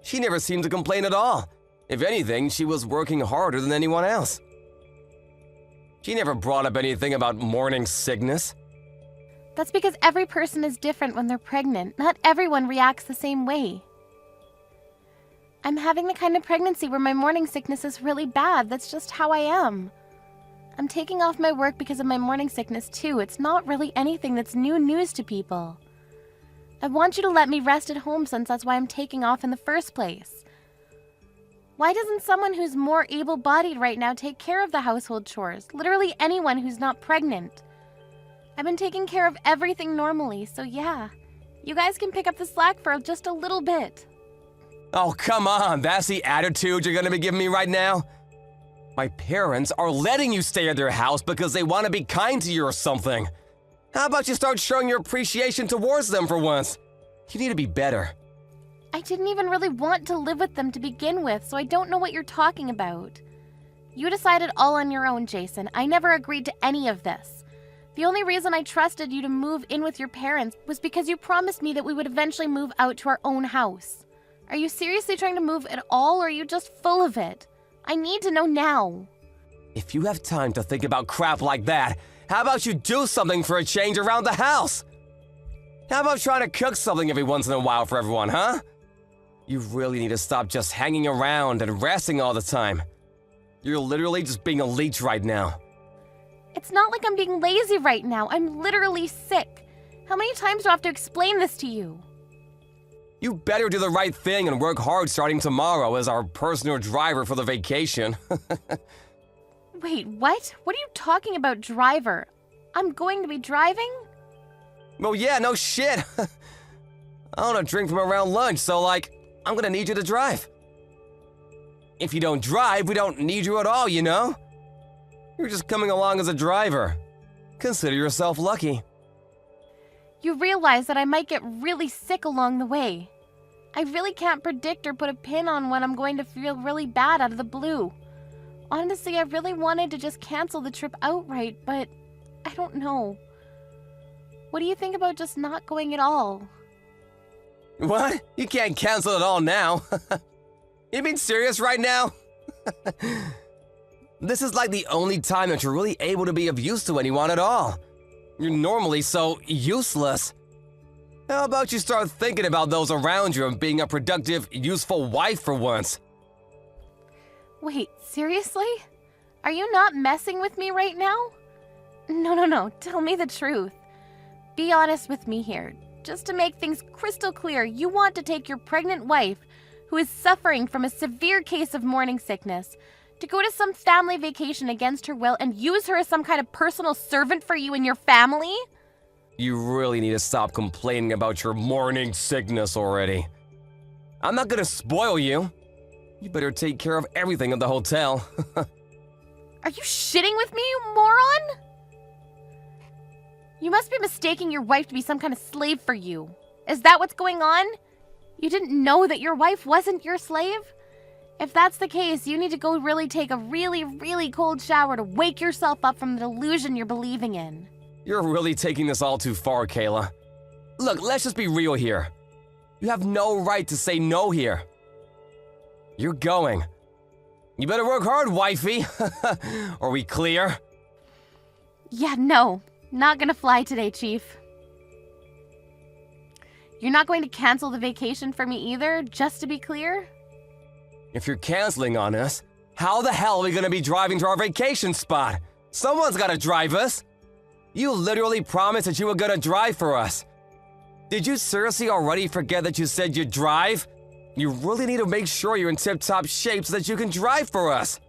She never seemed to complain at all. If anything, she was working harder than anyone else. She never brought up anything about morning sickness. That's because every person is different when they're pregnant. Not everyone reacts the same way. I'm having the kind of pregnancy where my morning sickness is really bad. That's just how I am. I'm taking off my work because of my morning sickness too. It's not really anything that's new news to people. I want you to let me rest at home since that's why I'm taking off in the first place. Why doesn't someone who's more able-bodied right now take care of the household chores? Literally anyone who's not pregnant. I've been taking care of everything normally, so yeah. You guys can pick up the slack for just a little bit. Oh, come on, that's the attitude you're gonna be giving me right now? My parents are letting you stay at their house because they want to be kind to you or something. How about you start showing your appreciation towards them for once? You need to be better. I didn't even really want to live with them to begin with, so I don't know what you're talking about. You decided all on your own, Jason. I never agreed to any of this. The only reason I trusted you to move in with your parents was because you promised me that we would eventually move out to our own house. Are you seriously trying to move at all, or are you just full of it? I need to know now. If you have time to think about crap like that, how about you do something for a change around the house? How about trying to cook something every once in a while for everyone, huh? You really need to stop just hanging around and resting all the time. You're literally just being a leech right now. It's not like I'm being lazy right now. I'm literally sick. How many times do I have to explain this to you? You better do the right thing and work hard starting tomorrow as our personal driver for the vacation. Wait, what? What are you talking about, driver? I'm going to be driving? Well, yeah, no shit. I want to drink from around lunch, so I'm gonna need you to drive. If you don't drive, we don't need you at all, you know? You're just coming along as a driver. Consider yourself lucky. You realize that I might get really sick along the way. I really can't predict or put a pin on when I'm going to feel really bad out of the blue. Honestly, I really wanted to just cancel the trip outright, but I don't know. What do you think about just not going at all? What? You can't cancel it all now. You being serious right now? This is like the only time that you're really able to be of use to anyone at all. You're normally so useless. How about you start thinking about those around you and being a productive, useful wife for once? Wait, seriously? Are you not messing with me right now? No, tell me the truth. Be honest with me here. Just to make things crystal clear, you want to take your pregnant wife, who is suffering from a severe case of morning sickness, to go to some family vacation against her will and use her as some kind of personal servant for you and your family? You really need to stop complaining about your morning sickness already. I'm not gonna spoil you. You better take care of everything at the hotel. Are you shitting with me, you moron? You must be mistaking your wife to be some kind of slave for you. Is that what's going on? You didn't know that your wife wasn't your slave? If that's the case, you need to go really take a really cold shower to wake yourself up from the delusion you're believing in. You're really taking this all too far, Kayla. Look, let's just be real here. You have no right to say no here. You're going. You better work hard, wifey. Are we clear? Yeah, no. Not gonna fly today, Chief. You're not going to cancel the vacation for me either, just to be clear? If you're canceling on us, how the hell are we gonna be driving to our vacation spot? Someone's gotta drive us. You literally promised that you were gonna drive for us. Did you seriously already forget that you said you'd drive? You really need to make sure you're in tip-top shape so that you can drive for us.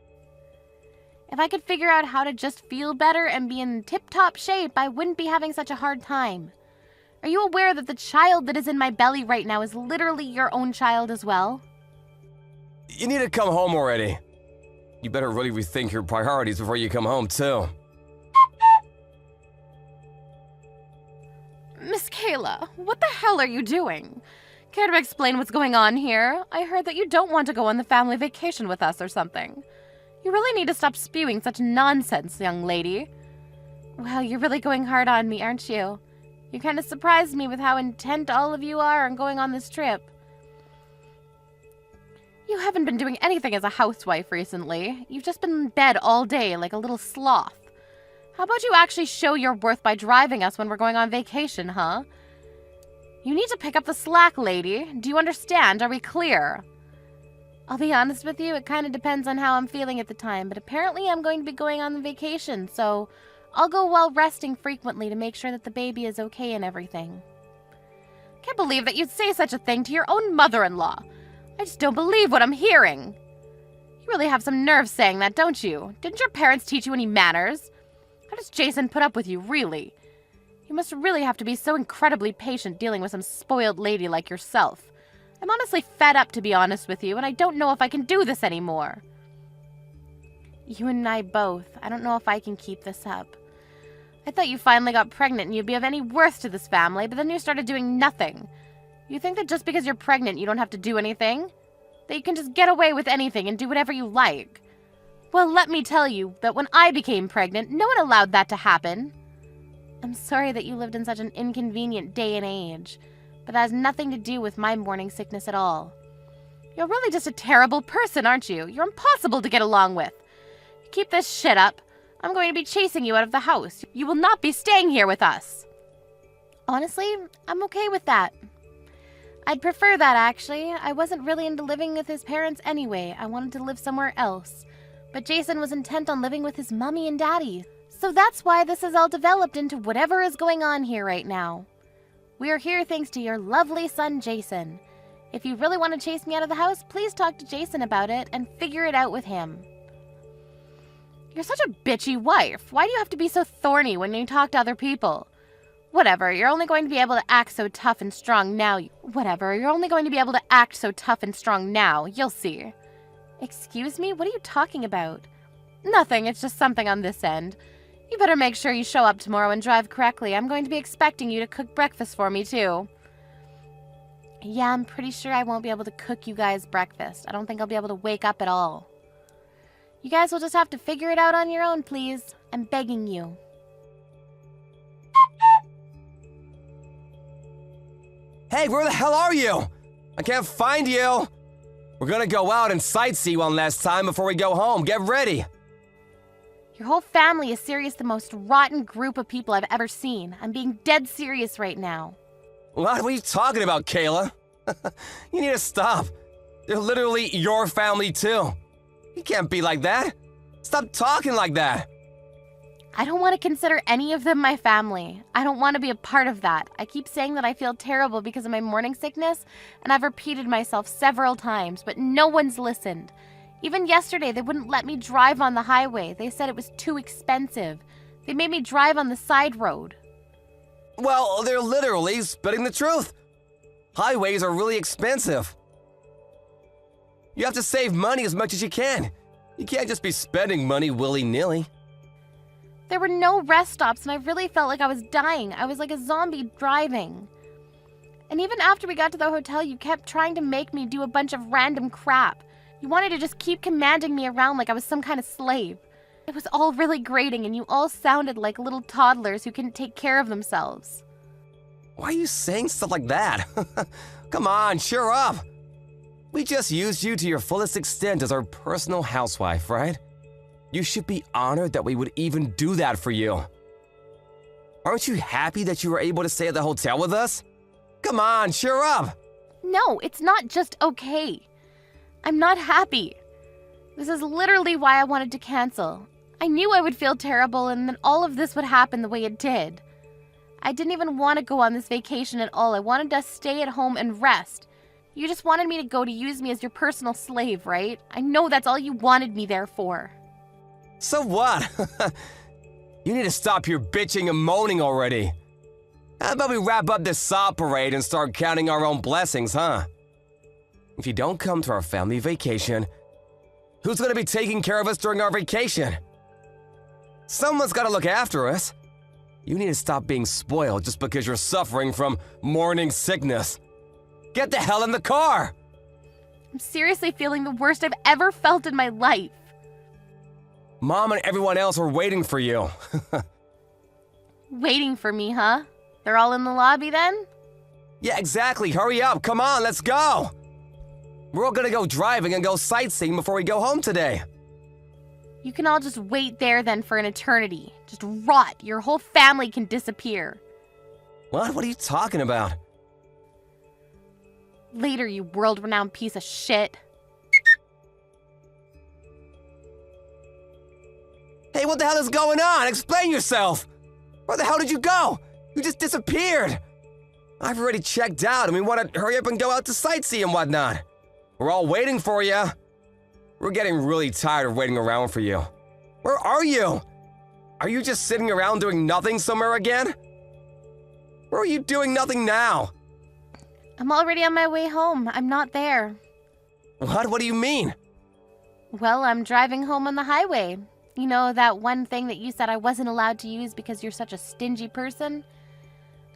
If I could figure out how to just feel better and be in tip-top shape, I wouldn't be having such a hard time. Are you aware that the child that is in my belly right now is literally your own child as well? You need to come home already. You better really rethink your priorities before you come home, too. Miss Kayla, what the hell are you doing? Care to explain what's going on here? I heard that you don't want to go on the family vacation with us or something. You really need to stop spewing such nonsense, young lady. Well, you're really going hard on me, aren't you? You kind of surprised me with how intent all of you are on going on this trip. You haven't been doing anything as a housewife recently. You've just been in bed all day like a little sloth. How about you actually show your worth by driving us when we're going on vacation, huh? You need to pick up the slack, lady. Do you understand? Are we clear? I'll be honest with you, it kind of depends on how I'm feeling at the time, but apparently I'm going to be going on the vacation, so I'll go while resting frequently to make sure that the baby is okay and everything. Can't believe that you'd say such a thing to your own mother-in-law. I just don't believe what I'm hearing. You really have some nerve saying that, don't you? Didn't your parents teach you any manners? How does Jason put up with you, really? You must really have to be so incredibly patient dealing with some spoiled lady like yourself. I'm honestly fed up, to be honest with you, and I don't know if I can do this anymore. You and I both. I don't know if I can keep this up. I thought you finally got pregnant and you'd be of any worth to this family, but then you started doing nothing. You think that just because you're pregnant you don't have to do anything? That you can just get away with anything and do whatever you like? Well, let me tell you that when I became pregnant, no one allowed that to happen. I'm sorry that you lived in such an inconvenient day and age, but that has nothing to do with my morning sickness at all. You're really just a terrible person, aren't you? You're impossible to get along with. You keep this shit up, I'm going to be chasing you out of the house. You will not be staying here with us. Honestly, I'm okay with that. I'd prefer that, actually. I wasn't really into living with his parents anyway. I wanted to live somewhere else. But Jason was intent on living with his mommy and daddy. So that's why this has all developed into whatever is going on here right now. We are here thanks to your lovely son, Jason. If you really want to chase me out of the house, please talk to Jason about it and figure it out with him. You're such a bitchy wife. Why do you have to be so thorny when you talk to other people? Whatever, you're only going to be able to act so tough and strong now. You'll see. Excuse me? What are you talking about? Nothing, it's just something on this end. You better make sure you show up tomorrow and drive correctly. I'm going to be expecting you to cook breakfast for me, too. Yeah, I'm pretty sure I won't be able to cook you guys breakfast. I don't think I'll be able to wake up at all. You guys will just have to figure it out on your own, please. I'm begging you. Hey, where the hell are you? I can't find you. We're gonna go out and sightsee one last time before we go home. Get ready. Your whole family is serious, the most rotten group of people I've ever seen. I'm being dead serious right now. What are you talking about, Kayla? You need to stop. They're literally your family, too. You can't be like that. Stop talking like that. I don't want to consider any of them my family. I don't want to be a part of that. I keep saying that I feel terrible because of my morning sickness, and I've repeated myself several times, but no one's listened. Even yesterday, they wouldn't let me drive on the highway. They said it was too expensive. They made me drive on the side road. Well, they're literally spitting the truth. Highways are really expensive. You have to save money as much as you can. You can't just be spending money willy-nilly. There were no rest stops, and I really felt like I was dying. I was like a zombie driving. And even after we got to the hotel, you kept trying to make me do a bunch of random crap. You wanted to just keep commanding me around like I was some kind of slave. It was all really grating, and you all sounded like little toddlers who couldn't take care of themselves. Why are you saying stuff like that? Come on, cheer up. We just used you to your fullest extent as our personal housewife, right? You should be honored that we would even do that for you. Aren't you happy that you were able to stay at the hotel with us? Come on, cheer up. No, it's not just okay. I'm not happy. This is literally why I wanted to cancel. I knew I would feel terrible and then all of this would happen the way it did. I didn't even want to go on this vacation at all. I wanted to stay at home and rest. You just wanted me to go to use me as your personal slave, right? I know that's all you wanted me there for. So what? You need to stop your bitching and moaning already. How about we wrap up this sob parade and start counting our own blessings, huh? If you don't come to our family vacation, who's gonna be taking care of us during our vacation? Someone's gotta look after us. You need to stop being spoiled just because you're suffering from morning sickness. Get the hell in the car! I'm seriously feeling the worst I've ever felt in my life. Mom and everyone else are waiting for you. Waiting for me, huh? They're all in the lobby then? Yeah, exactly. Hurry up. Come on, let's go. We're all gonna go driving and go sightseeing before we go home today. You can all just wait there then for an eternity. Just rot. Your whole family can disappear. What? What are you talking about? Later, you world-renowned piece of shit. Hey, what the hell is going on? Explain yourself. Where the hell did you go? You just disappeared. I've already checked out and we want to hurry up and go out to sightsee and whatnot. We're all waiting for you. We're getting really tired of waiting around for you. Where are you? Are you just sitting around doing nothing somewhere again? Where are you doing nothing now? I'm already on my way home. I'm not there. What? What do you mean? Well, I'm driving home on the highway. You know, that one thing that you said I wasn't allowed to use because you're such a stingy person?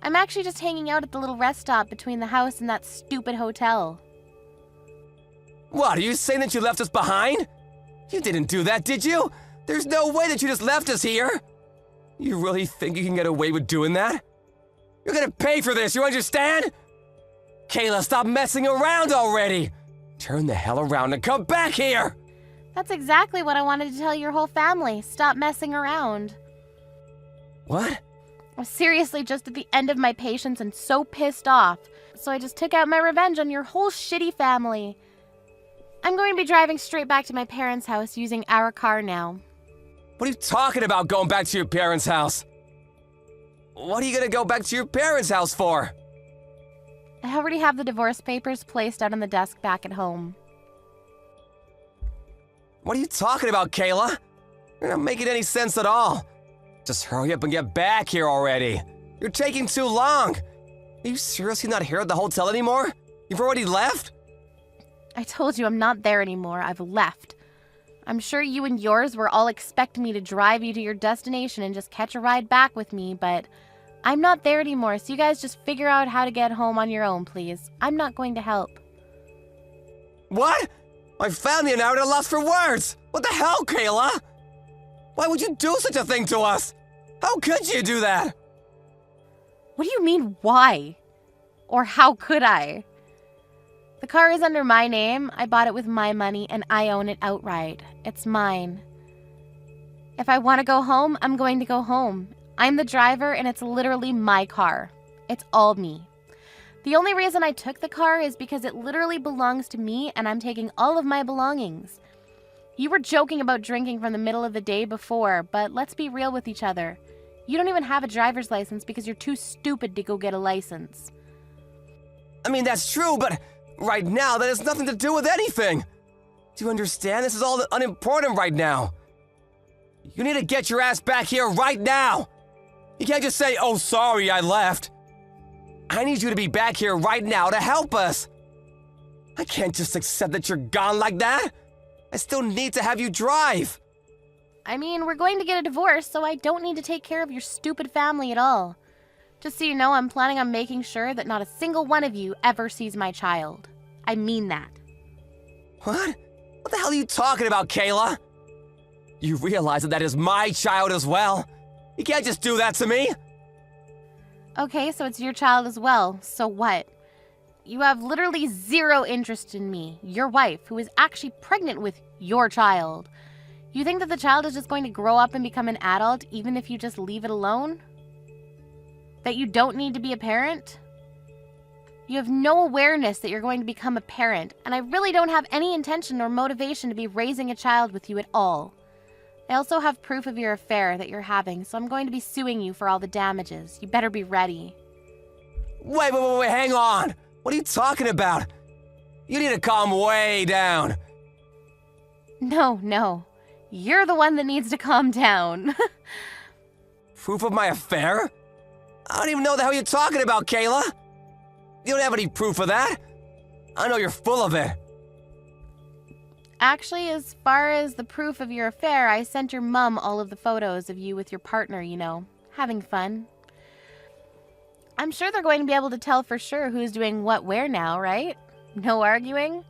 I'm actually just hanging out at the little rest stop between the house and that stupid hotel. What, are you saying that you left us behind? You didn't do that, did you? There's no way that you just left us here. You really think you can get away with doing that? You're gonna pay for this, you understand? Kayla, stop messing around already! Turn the hell around and come back here! That's exactly what I wanted to tell your whole family. Stop messing around. What? I'm seriously just at the end of my patience and so pissed off. So I just took out my revenge on your whole shitty family. I'm going to be driving straight back to my parents' house using our car now. What are you talking about going back to your parents' house? What are you gonna go back to your parents' house for? I already have the divorce papers placed out on the desk back at home. What are you talking about, Kayla? You're not making any sense at all. Just hurry up and get back here already. You're taking too long. Are you seriously not here at the hotel anymore? You've already left? I told you I'm not there anymore. I've left. I'm sure you and yours were all expecting me to drive you to your destination and just catch a ride back with me, but I'm not there anymore, so you guys just figure out how to get home on your own, please. I'm not going to help. What? My family and I are at a loss for words. What the hell, Kayla? Why would you do such a thing to us? How could you do that? What do you mean, why? Or how could I? The car is under my name. I bought it with my money, and I own it outright. It's mine. If I want to go home, I'm going to go home. I'm the driver, and it's literally my car. It's all me. The only reason I took the car is because it literally belongs to me, and I'm taking all of my belongings. You were joking about drinking from the middle of the day before, but let's be real with each other. You don't even have a driver's license because you're too stupid to go get a license. I mean, that's true, but right now that has nothing to do with anything. Do you understand? This is all unimportant right now. You need to get your ass back here right now. You can't just say, oh, sorry, I left. I need you to be back here right now to help us. I can't just accept that you're gone like that. I still need to have you drive. I mean, we're going to get a divorce, so I don't need to take care of your stupid family at all. Just so you know, I'm planning on making sure that not a single one of you ever sees my child. I mean that. What? What the hell are you talking about, Kayla? You realize that is my child as well. You can't just do that to me. Okay, so it's your child as well. So what? You have literally zero interest in me, your wife, who is actually pregnant with your child. You think that the child is just going to grow up and become an adult even if you just leave it alone? That you don't need to be a parent? You have no awareness that you're going to become a parent, and I really don't have any intention or motivation to be raising a child with you at all. I also have proof of your affair that you're having, so I'm going to be suing you for all the damages. You better be ready. Wait, hang on. What are you talking about? You need to calm way down. No. You're the one that needs to calm down. Proof of my affair? I don't even know the hell you're talking about, Kayla. You don't have any proof of that. I know you're full of it. Actually, as far as the proof of your affair, I sent your mom all of the photos of you with your partner, you know, having fun. I'm sure they're going to be able to tell for sure who's doing what where now, right? No arguing?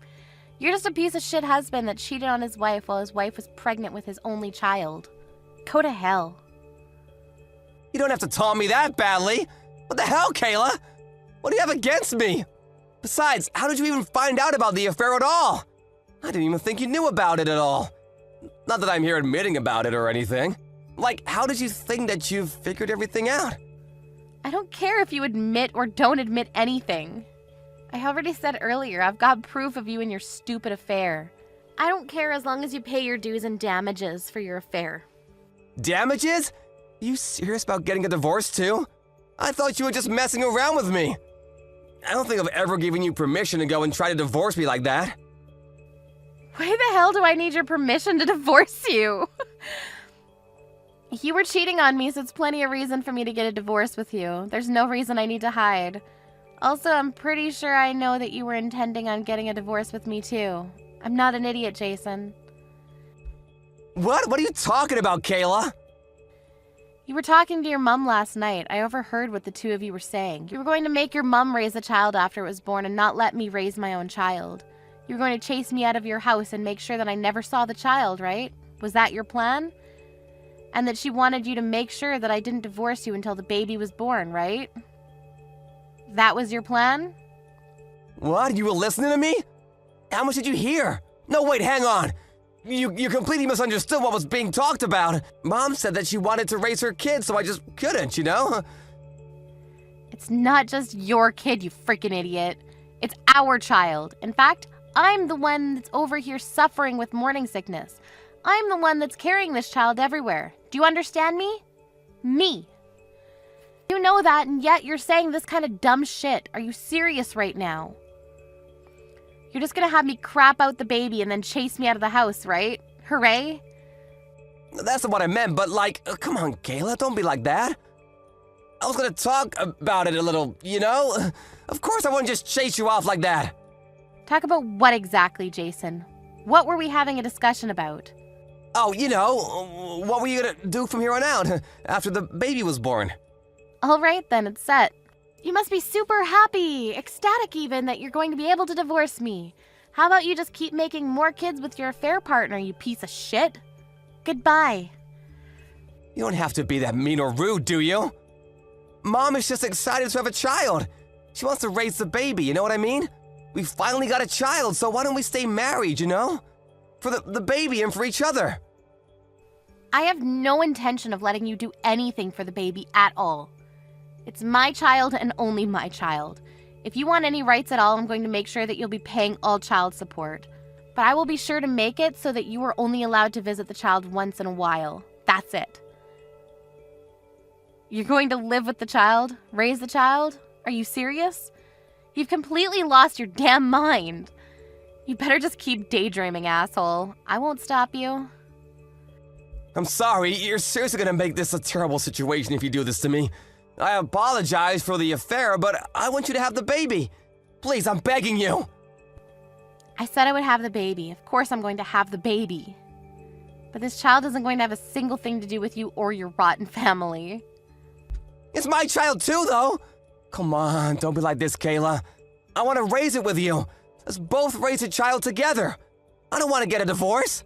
You're just a piece of shit husband that cheated on his wife while his wife was pregnant with his only child. Go to hell. You don't have to taunt me that badly. What the hell, Kayla? What do you have against me? Besides, how did you even find out about the affair at all? I didn't even think you knew about it at all. Not that I'm here admitting about it or anything. Like, how did you think that you figured everything out? I don't care if you admit or don't admit anything. I already said earlier, I've got proof of you and your stupid affair. I don't care as long as you pay your dues and damages for your affair. Damages? You serious about getting a divorce too? I thought you were just messing around with me. I don't think I've ever given you permission to go and try to divorce me like that. Why the hell do I need your permission to divorce you? You were cheating on me, so it's plenty of reason for me to get a divorce with you. There's no reason I need to hide. Also, I'm pretty sure I know that you were intending on getting a divorce with me too. I'm not an idiot, Jason. What? What are you talking about, Kayla? You were talking to your mom last night. I overheard what the two of you were saying. You were going to make your mom raise the child after it was born and not let me raise my own child. You were going to chase me out of your house and make sure that I never saw the child, right? Was that your plan? And that she wanted you to make sure that I didn't divorce you until the baby was born, right? That was your plan? What? You were listening to me? How much did you hear? No, wait, hang on. You completely misunderstood what was being talked about. Mom said that she wanted to raise her kid, so I just couldn't, you know? It's not just your kid, you freaking idiot. It's our child. In fact, I'm the one that's over here suffering with morning sickness. I'm the one that's carrying this child everywhere. Do you understand me? Me. You know that, and yet you're saying this kind of dumb shit. Are you serious right now? You're just gonna have me crap out the baby and then chase me out of the house, right? Hooray? That's not what I meant, but like, come on, Kayla, don't be like that. I was gonna talk about it a little, you know? Of course I wouldn't just chase you off like that. Talk about what exactly, Jason? What were we having a discussion about? Oh, you know, what were you gonna do from here on out, after the baby was born? All right, then, it's set. You must be super happy, ecstatic even, that you're going to be able to divorce me. How about you just keep making more kids with your affair partner, you piece of shit? Goodbye. You don't have to be that mean or rude, do you? Mom is just excited to have a child. She wants to raise the baby, you know what I mean? We finally got a child, so why don't we stay married, you know? For the baby and for each other. I have no intention of letting you do anything for the baby at all. It's my child and only my child. If you want any rights at all, I'm going to make sure that you'll be paying all child support. But I will be sure to make it so that you are only allowed to visit the child once in a while. That's it. You're going to live with the child? Raise the child? Are you serious? You've completely lost your damn mind. You better just keep daydreaming, asshole. I won't stop you. I'm sorry, you're seriously gonna make this a terrible situation if you do this to me. I apologize for the affair, but I want you to have the baby. Please, I'm begging you. I said I would have the baby. Of course I'm going to have the baby. But this child isn't going to have a single thing to do with you or your rotten family. It's my child too, though. Come on, don't be like this, Kayla. I want to raise it with you. Let's both raise a child together. I don't want to get a divorce.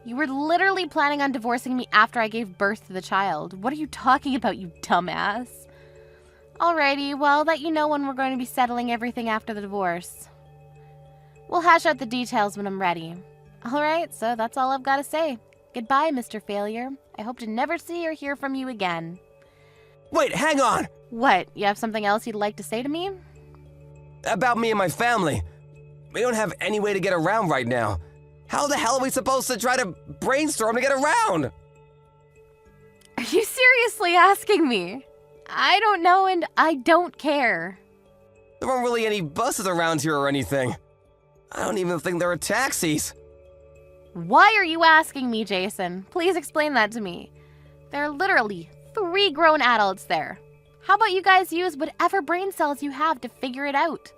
You were literally planning on divorcing me after I gave birth to the child. What are you talking about, you dumbass? Alrighty, well, I'll let you know when we're going to be settling everything after the divorce. We'll hash out the details when I'm ready. Alright, so that's all I've got to say. Goodbye, Mr. Failure. I hope to never see or hear from you again. Wait, hang on! What, you have something else you'd like to say to me? About me and my family. We don't have any way to get around right now. How the hell are we supposed to try to brainstorm to get around? Are you seriously asking me? I don't know and I don't care. There aren't really any buses around here or anything. I don't even think there are taxis. Why are you asking me, Jason? Please explain that to me. There are literally 3 grown adults there. How about you guys use whatever brain cells you have to figure it out?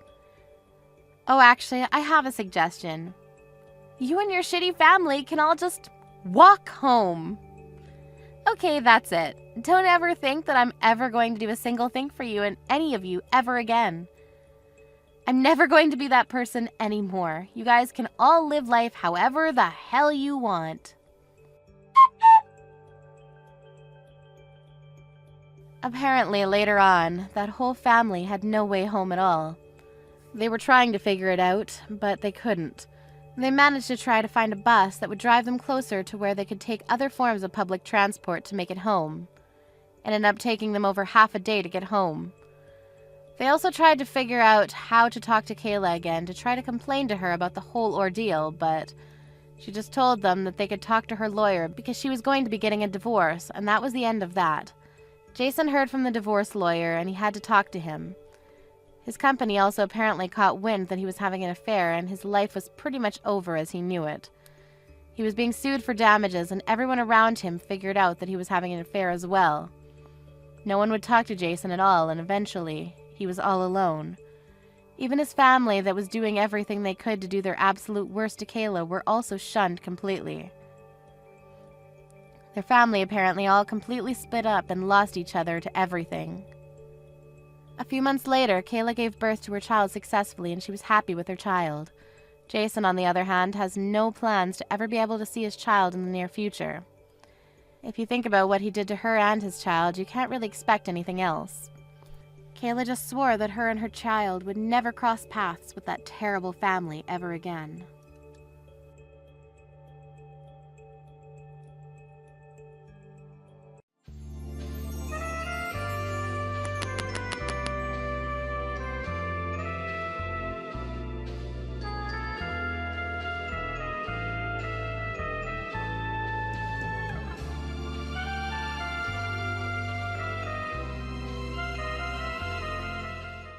Oh, actually, I have a suggestion. You and your shitty family can all just walk home. Okay, that's it. Don't ever think that I'm ever going to do a single thing for you and any of you ever again. I'm never going to be that person anymore. You guys can all live life however the hell you want. Apparently, later on, that whole family had no way home at all. They were trying to figure it out, but they couldn't. They managed to try to find a bus that would drive them closer to where they could take other forms of public transport to make it home. It ended up taking them over half a day to get home. They also tried to figure out how to talk to Kayla again to try to complain to her about the whole ordeal, but she just told them that they could talk to her lawyer because she was going to be getting a divorce, and that was the end of that. Jason heard from the divorce lawyer, and he had to talk to him. His company also apparently caught wind that he was having an affair, and his life was pretty much over as he knew it. He was being sued for damages, and everyone around him figured out that he was having an affair as well. No one would talk to Jason at all, and eventually, he was all alone. Even his family that was doing everything they could to do their absolute worst to Kayla were also shunned completely. Their family apparently all completely split up and lost each other to everything. A few months later, Kayla gave birth to her child successfully and she was happy with her child. Jason, on the other hand, has no plans to ever be able to see his child in the near future. If you think about what he did to her and his child, you can't really expect anything else. Kayla just swore that her and her child would never cross paths with that terrible family ever again.